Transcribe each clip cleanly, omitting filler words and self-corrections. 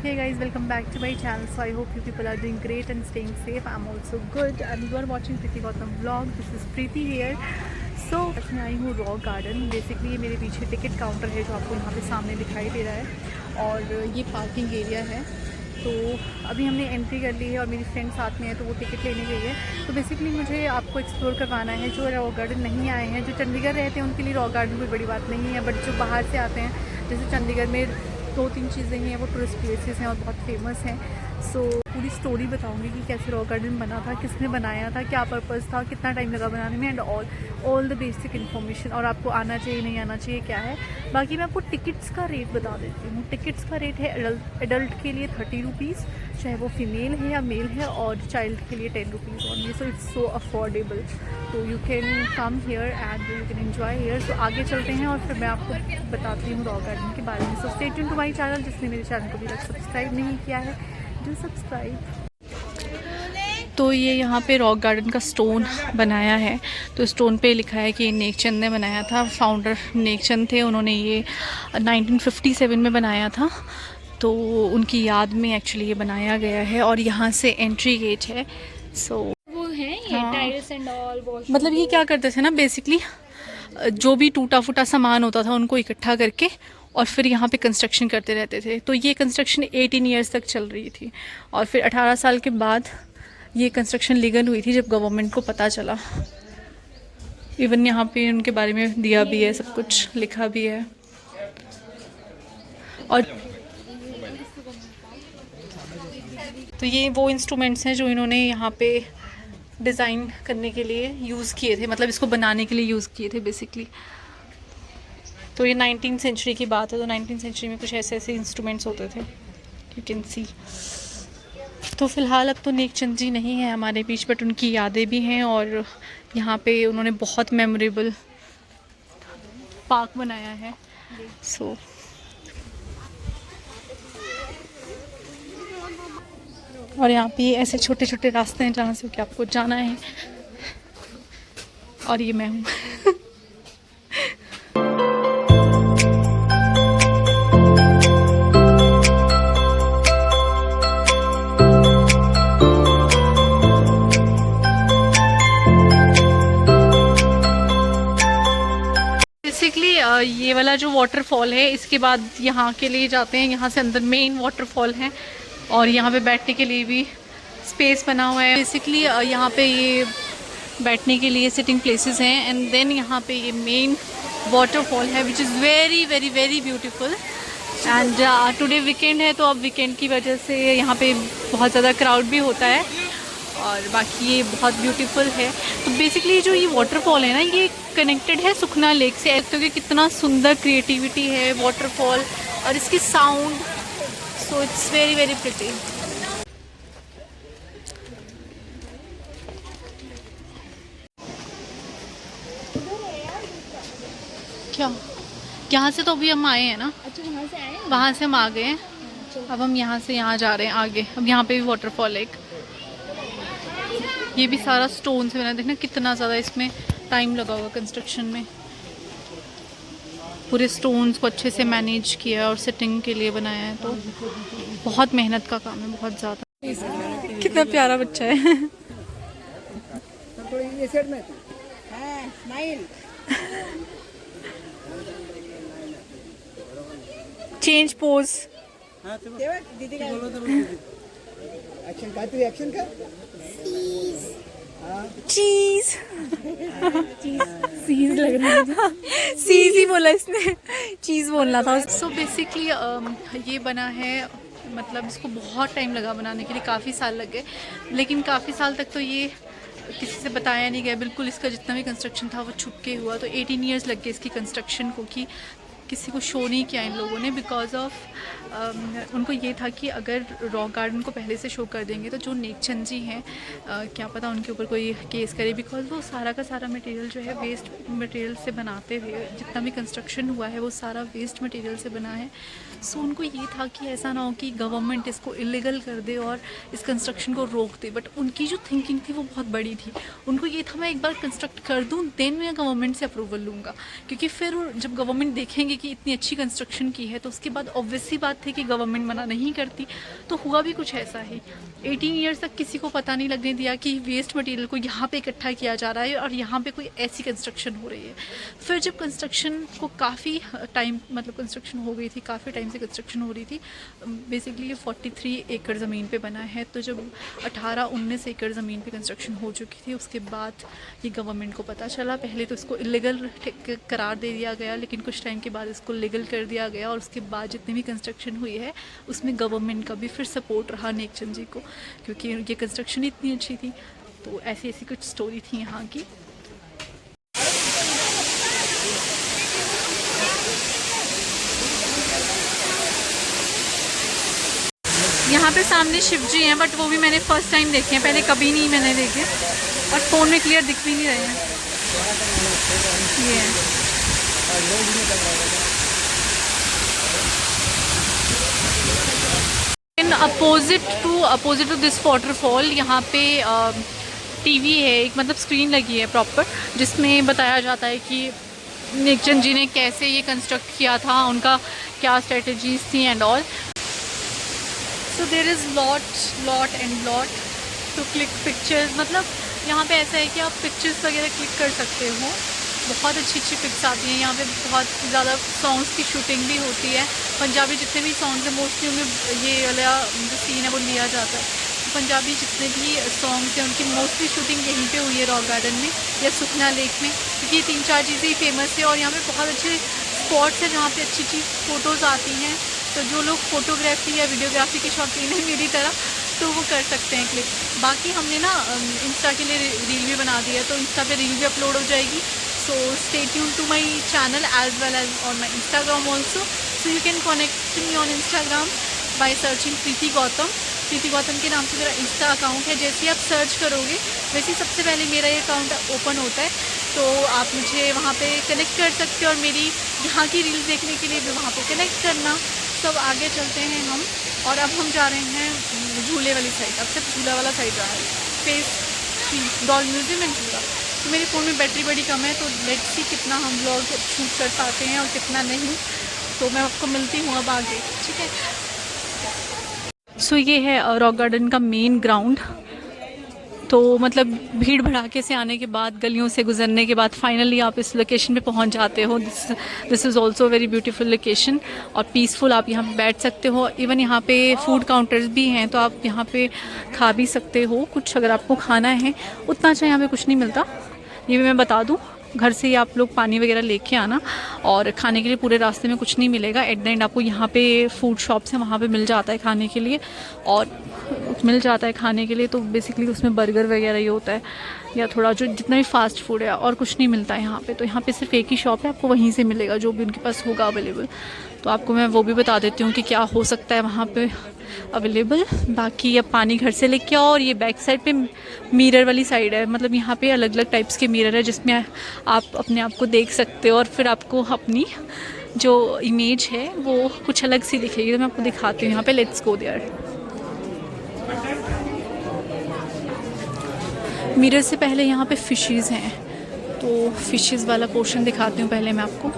Hey guys, welcome back to my channel. So I hope you people are doing great and staying safe. I'm also good and you are watching Preeti Gautam vlog. This is Preeti here. So मैं आई हूँ rock garden. Basically ये मेरे पीछे ticket counter है जो आपको यहाँ पे सामने दिखाई दे रहा है और ये पार्किंग एरिया है. तो अभी हमने एंट्री कर ली है और मेरी फ्रेंड साथ में है तो वो टिकट लेने गई है. तो बेसिकली मुझे आपको एक्सप्लोर करवाना है. जो रॉक गार्डन नहीं आए हैं, जो चंडीगढ़ रहते हैं उनके लिए रॉक गार्डन कोई बड़ी बात नहीं है, बट जो बाहर से आते हैं, जैसे चंडीगढ़ में 2-3 चीज़ें हैं वो टूरिस्ट प्लेसेस हैं और बहुत फेमस हैं. सो पूरी स्टोरी बताऊंगी कि कैसे रॉक गार्डन बना था, किसने बनाया था, क्या पर्पस था, कितना टाइम लगा बनाने में and all the basic information, और आपको आना चाहिए नहीं आना चाहिए क्या है. बाकी मैं आपको टिकट्स का रेट बता देती हूँ. टिकट्स का रेट है एडल्ट के लिए 30 रुपीज़, चाहे वो फीमेल है या मेल है, और चाइल्ड के लिए 10 rupees only. So it's so affordable. तो you can come here and you can enjoy here. तो आगे चलते हैं और फिर मैं आपको बताती हूँ रॉक गार्डन के बारे में. So stay tuned to my channel. जिसने मेरे चैनल को अभी तक सब्सक्राइब नहीं किया है, डू सब्सक्राइब. तो ये यहाँ पे रॉक गार्डन का स्टोन बनाया है. तो स्टोन पे लिखा है कि ये नेकचंद ने बनाया था. फाउंडर नेकचंद थे, उन्होंने ये 1957 में बनाया था. तो उनकी याद में एक्चुअली ये बनाया गया है और यहाँ से एंट्री गेट है. सो वो है ये टाइल्स एंड ऑल वॉश. मतलब ये क्या करते थे ना, बेसिकली जो भी टूटा फूटा सामान होता था उनको इकट्ठा करके और फिर यहाँ पे कंस्ट्रक्शन करते रहते थे. तो ये कंस्ट्रक्शन 18 ईयर्स तक चल रही थी और फिर 18 साल के बाद ये कंस्ट्रक्शन लीगल हुई थी जब गवर्नमेंट को पता चला. इवन यहाँ पे उनके बारे में दिया भी है, सब कुछ लिखा भी है. और तो ये वो इंस्ट्रूमेंट्स हैं जो इन्होंने यहाँ पे डिज़ाइन करने के लिए यूज़ किए थे, मतलब इसको बनाने के लिए यूज़ किए थे बेसिकली. तो ये 19th सेंचुरी की बात है. तो 19th सेंचुरी में कुछ ऐसे ऐसे इंस्ट्रूमेंट्स होते थे, यू कैन सी. तो फ़िलहाल अब तो नेकचंद जी नहीं है हमारे बीच, बट उनकी यादें भी हैं और यहाँ पे उन्होंने बहुत मेमोरेबल पार्क बनाया है. सो और यहाँ पे ऐसे छोटे छोटे रास्ते हैं जहाँ से कि आपको जाना है. और ये मैं हूँ. बेसिकली ये वाला जो वाटरफॉल है, इसके बाद यहाँ के लिए जाते हैं. यहाँ से अंदर मेन वाटरफॉल है और यहाँ पे बैठने के लिए भी स्पेस बना हुआ है. बेसिकली यहाँ पे ये बैठने के लिए सिटिंग प्लेसेस हैं एंड देन यहाँ पे ये मेन वाटरफॉल है which is very very very beautiful. And today weekend है तो अब वीकेंड की वजह से यहाँ पे बहुत ज़्यादा क्राउड भी होता है और बाकी ये बहुत ब्यूटीफुल है. तो बेसिकली जो ये वाटरफॉल है ना, ये कनेक्टेड है सुखना लेक से. क्योंकि कितना सुंदर क्रिएटिविटी है वाटरफॉल और इसकी sound. So it's very very pretty. क्या यहाँ से तो अभी हम आए हैं ना. अच्छा वहाँ से आए हैं? वहाँ से हम आ गए हैं. अब हम यहाँ से यहाँ जा रहे हैं आगे. अब यहाँ पे भी वाटरफॉल है एक. ये भी सारा स्टोन से बना. देखना कितना ज़्यादा इसमें टाइम लगा होगा कंस्ट्रक्शन में. पूरे स्टोन्स को अच्छे से मैनेज किया और सिटिंग के लिए बनाया है. तो बहुत मेहनत का काम है, बहुत ज़्यादा. कितना प्यारा बच्चा है. Change pose. एक्शन का, तू एक्शन का. चीज चीज लग रहा है. चीज ही बोला इसने, चीज़ बोलना था. सो बेसिकली ये बना है, मतलब इसको बहुत टाइम लगा बनाने के लिए, काफ़ी साल लग गए. लेकिन काफ़ी साल तक तो ये किसी से बताया नहीं गया बिल्कुल. इसका जितना भी कंस्ट्रक्शन था वो छुप के हुआ. तो 18 ईयर्स लग गए इसकी कंस्ट्रक्शन को, कि किसी को शो नहीं किया इन लोगों ने. बिकॉज ऑफ उनको ये था कि अगर रॉक गार्डन को पहले से शो कर देंगे तो जो नेकचंद जी हैं क्या पता उनके ऊपर कोई केस करे. बिकॉज वो सारा का सारा मटेरियल जो है वेस्ट मटेरियल से बनाते हुए, जितना भी कंस्ट्रक्शन हुआ है वो सारा वेस्ट मटेरियल से बना है. सो उनको ये था कि ऐसा ना हो कि गवर्नमेंट इसको इलीगल कर दे और इस कंस्ट्रक्शन को रोक दे, बट उनकी जो थिंकिंग थी वो बहुत बड़ी थी। उनको ये था मैं एक बार कंस्ट्रक्ट कर दूँ देन मैं गवर्नमेंट से अप्रूवल लूँगा, क्योंकि फिर जब गवर्नमेंट देखेंगे कि इतनी अच्छी कंस्ट्रक्शन की है तो उसके बाद ऑब्वियस सी बात थी कि गवर्नमेंट मना नहीं करती। तो हुआ भी कुछ ऐसा ही, 18 ईयर्स तक किसी को पता नहीं लगने दिया कि वेस्ट मटेरियल को यहाँ पे इकट्ठा किया जा रहा है और यहाँ पे कोई ऐसी कंस्ट्रक्शन हो रही है। फिर जब कंस्ट्रक्शन को काफ़ी टाइम, मतलब कंस्ट्रक्शन हो गई थी, काफ़ी टाइम से कंस्ट्रक्शन हो रही थी, बेसिकली ये 43 एकड़ ज़मीन पे बना है। तो जब 18-19 एकड़ ज़मीन पे कंस्ट्रक्शन हो चुकी थी उसके बाद ये गवर्नमेंट को पता चला। पहले तो इसको इलीगल करार दे दिया गया, लेकिन कुछ टाइम के बाद इसको लीगल कर दिया गया और उसके बाद जितनी भी कंस्ट्रक्शन हुई है उसमें गवर्नमेंट का भी फिर सपोर्ट रहा नेकचंद जी को, क्योंकि ये कंस्ट्रक्शन इतनी अच्छी थी। तो ऐसी ऐसी कुछ स्टोरी थी यहाँ की। यहाँ पे सामने शिव जी हैं, बट वो भी मैंने फर्स्ट टाइम देखे हैं, पहले कभी नहीं मैंने देखे और फ़ोन में क्लियर दिख भी नहीं रहे हैं। ये in opposite to this waterfall यहाँ पे टीवी है एक, मतलब स्क्रीन लगी है प्रॉपर, जिसमें बताया जाता है कि नेकचंद जी ने कैसे ये कंस्ट्रक्ट किया था, उनका क्या स्ट्रेटजीज थी and all. So there is lot to click pictures, मतलब यहाँ पे ऐसा है कि आप पिक्चर्स वगैरह क्लिक कर सकते हो, बहुत अच्छी पिक्स आती हैं यहाँ पे। बहुत ज़्यादा सॉन्ग्स की शूटिंग भी होती है, पंजाबी जितने भी सॉन्ग्स हैं मोस्टली उनमें ये वाला जो सीन है वो लिया जाता है। तो पंजाबी जितने भी सॉन्ग्स हैं उनकी मोस्टली शूटिंग यहीं पे हुई है रॉक गार्डन में या सुखना लेक में, क्योंकि ये 3-4 चीज़ें ही फेमस है और यहाँ पे बहुत अच्छे स्पॉट्स हैं जहाँ पे अच्छी फ़ोटोज़ आती हैं। तो जो लोग फ़ोटोग्राफी या वीडियोग्राफी के शौकीन हैं मेरी तरह, तो वो कर सकते हैं क्लिक। बाकी हमने ना इंस्टा के लिए रील भी बना दिया, तो इंस्टा पे रील भी अपलोड हो जाएगी। So stay tuned to my channel as well as on my Instagram also. So you can connect me on Instagram by searching प्रीति गौतम। प्रीति गौतम के नाम से मेरा इंस्टा अकाउंट है। जैसे ही आप सर्च करोगे वैसे ही सबसे पहले मेरा ये अकाउंट ओपन होता है, तो आप मुझे वहाँ पे कनेक्ट कर सकते हो और मेरी यहाँ की रील्स देखने के लिए भी वहाँ पे कनेक्ट करना। सब आगे चलते हैं हम, और अब हम जा रहे हैं झूले वाली साइड। अब सिर्फ झूला वाला साइड रहा है, फेस 3 डॉल म्यूजियम एंड झूला। तो मेरे फ़ोन में बैटरी बड़ी कम है, तो लेट्स सी कितना हम व्लॉग शूट कर पाते हैं और कितना नहीं। तो मैं आपको मिलती हूँ अब आगे, ठीक है। सो ये है रॉक गार्डन का मेन ग्राउंड। तो मतलब भीड़ भड़ाके से आने के बाद, गलियों से गुजरने के बाद फाइनली आप इस लोकेशन पे पहुंच जाते हो। This is also very beautiful location और पीसफुल। आप यहाँ पे बैठ सकते हो, इवन यहाँ पे फूड काउंटर्स भी हैं, तो आप यहाँ पे खा भी सकते हो कुछ अगर आपको खाना है। उतना अच्छा यहाँ पे कुछ नहीं मिलता, ये भी मैं बता दूँ। घर से ही आप लोग पानी वगैरह लेके आना, और खाने के लिए पूरे रास्ते में कुछ नहीं मिलेगा। एट द एंड आपको यहाँ पे फूड शॉप्स हैं, वहाँ पे मिल जाता है खाने के लिए, और मिल जाता है खाने के लिए। तो बेसिकली उसमें बर्गर वगैरह ही होता है, या थोड़ा जो जितना भी फास्ट फूड है, और कुछ नहीं मिलता है यहाँ पे। तो यहाँ पे सिर्फ एक ही शॉप है, आपको वहीं से मिलेगा जो भी उनके पास होगा अवेलेबल। तो आपको मैं वो भी बता देती हूँ कि क्या हो सकता है वहाँ पे अवेलेबल। बाकी अब पानी घर से लेके आओ, और ये बैक साइड पे मिरर वाली साइड है, मतलब यहाँ पे अलग अलग टाइप्स के मिरर है जिसमें आप अपने आप को देख सकते हो, और फिर आपको अपनी जो इमेज है वो कुछ अलग सी दिखेगी। तो मैं आपको दिखाती हूँ यहाँ पे, लेट्स गो देयर। मिरर से पहले यहाँ पे फिशेस हैं, तो फिशेस वाला पोर्शन दिखाती हूँ पहले मैं आपको।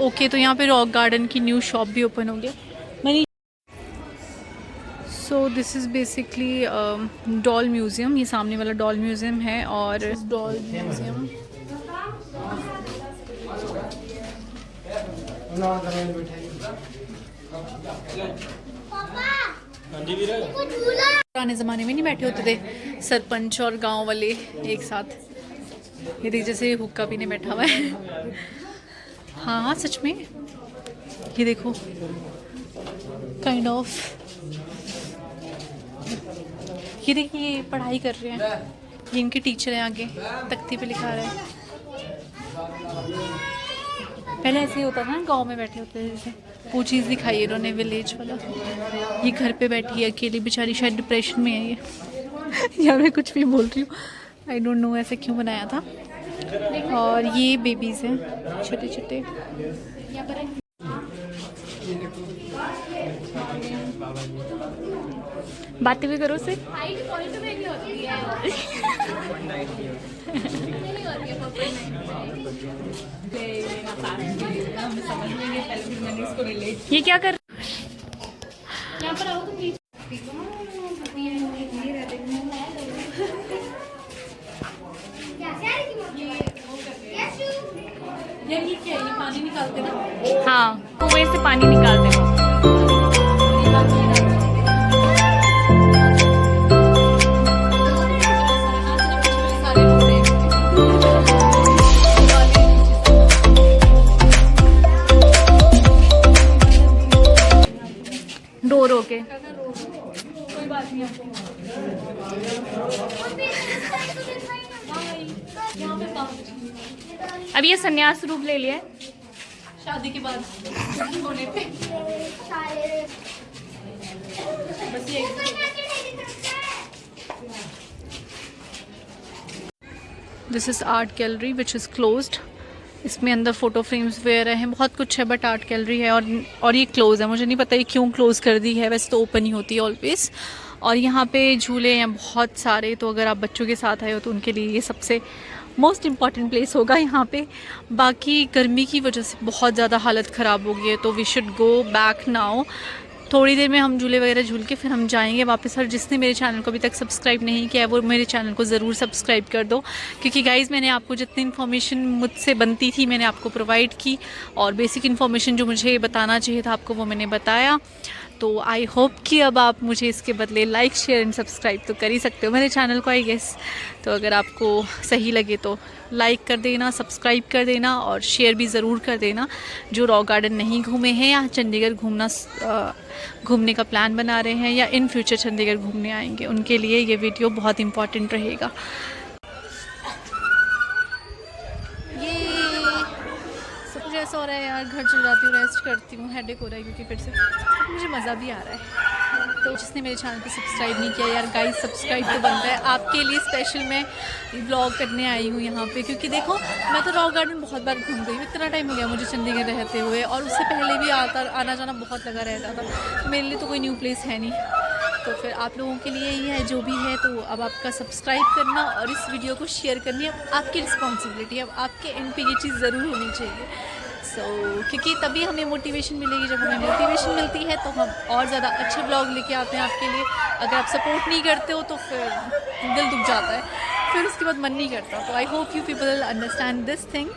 ओके, तो यहाँ पे रॉक गार्डन की न्यू शॉप भी ओपन हो गया। So this is basically doll museum. ये सामने वाला डॉल म्यूज़ियम है, और डॉल म्यूज़ियम पुराने ज़माने में नहीं बैठे होते थे सरपंच और गांव वाले एक साथ, ये देख जैसे हुक्का पीने बैठा हुआ है। हाँ हाँ सच में, ये देखो काइंड ऑफ ये देखिए ये पढ़ाई कर रहे हैं, ये इनके टीचर हैं, आगे तख्ती पे लिखा रहा है। पहले ऐसे ही होता था ना, गांव में बैठे होते थे जैसे। वो चीज़ दिखाई इन्होंने विलेज वाला। ये घर पे बैठी है अकेली बेचारी, शायद डिप्रेशन में है ये। या मैं कुछ भी बोल रही हूँ, आई डोंट नो ऐसे क्यों बनाया था। और ये बेबीज़ हैं छोटे छोटे। बातें भी करो से। ये क्या कर यहाँ पर आओ तुम प्लीज। ये क्या है? ये पानी निकालते ना? हाँ, कुएं से पानी निकालते हैं। डोर होके कोई बात नहीं। अब ये संन्यास रूप ले लिया है शादी के बाद होने पे। बस ये this is art gallery which is closed. इसमें अंदर फ़ोटो फ्रेम्स वगैरह हैं, बहुत कुछ है, बट आर्ट गैलरी है और ये क्लोज़ है। मुझे नहीं पता ये क्यों क्लोज़ कर दी है, वैसे तो ओपन ही होती है ऑलवेज़। और यहाँ पे झूले हैं बहुत सारे, तो अगर आप बच्चों के साथ आए हो तो उनके लिए ये सबसे मोस्ट इम्पॉर्टेंट प्लेस होगा यहाँ पे। बाकी गर्मी की वजह से बहुत ज़्यादा हालत ख़राब हो गई है, तो we should go back now. थोड़ी देर में हम झूले वगैरह झूल के फिर हम जाएंगे वापस। और जिसने मेरे चैनल को अभी तक सब्सक्राइब नहीं किया है वो मेरे चैनल को ज़रूर सब्सक्राइब कर दो, क्योंकि गाइज़ मैंने आपको जितनी इन्फॉर्मेशन मुझसे बनती थी मैंने आपको प्रोवाइड की, और बेसिक इन्फॉर्मेशन जो मुझे बताना चाहिए था आपको वो मैंने बताया। तो आई होप कि अब आप मुझे इसके बदले लाइक शेयर एंड सब्सक्राइब तो कर ही सकते हो मेरे चैनल को, आई गेस। तो अगर आपको सही लगे तो लाइक कर देना, सब्सक्राइब कर देना और शेयर भी ज़रूर कर देना। जो रॉक गार्डन नहीं घूमे हैं या चंडीगढ़ घूमने का प्लान बना रहे हैं या इन फ्यूचर चंडीगढ़ घूमने आएंगे, उनके लिए ये वीडियो बहुत इम्पॉर्टेंट रहेगा। ये ऐसा हो रहा है यार, घर चल जाती हूँ, रेस्ट करती हूँ, हेडेक हो रहा है क्योंकि फिर से मुझे मज़ा भी आ रहा है। तो जिसने मेरे चैनल को सब्सक्राइब नहीं किया यार गाइस, सब्सक्राइब तो बनता है। आपके लिए स्पेशल मैं व्लॉग करने आई हूँ यहाँ पे, क्योंकि देखो मैं तो रॉक गार्डन बहुत बार घूम गई हूँ। इतना टाइम हो गया मुझे चंडीगढ़ रहते हुए, और उससे पहले भी आना जाना बहुत लगा रहता था। मेरे लिए तो कोई न्यू प्लेस है नहीं, तो फिर आप लोगों के लिए ही है जो भी है। तो अब आपका सब्सक्राइब करना और इस वीडियो को शेयर करनी अब आपकी रिस्पॉन्सिबिलिटी है। अब आपके एंड पे ये चीज़ ज़रूर होनी चाहिए। क्योंकि तभी हमें मोटिवेशन मिलेगी। जब हमें मोटिवेशन मिलती है तो हम और ज़्यादा अच्छे ब्लॉग लेके आते हैं आपके लिए। अगर आप सपोर्ट नहीं करते हो तो फिर दिल दुख जाता है, फिर उसके बाद मन नहीं करता। तो I hope you people understand this thing.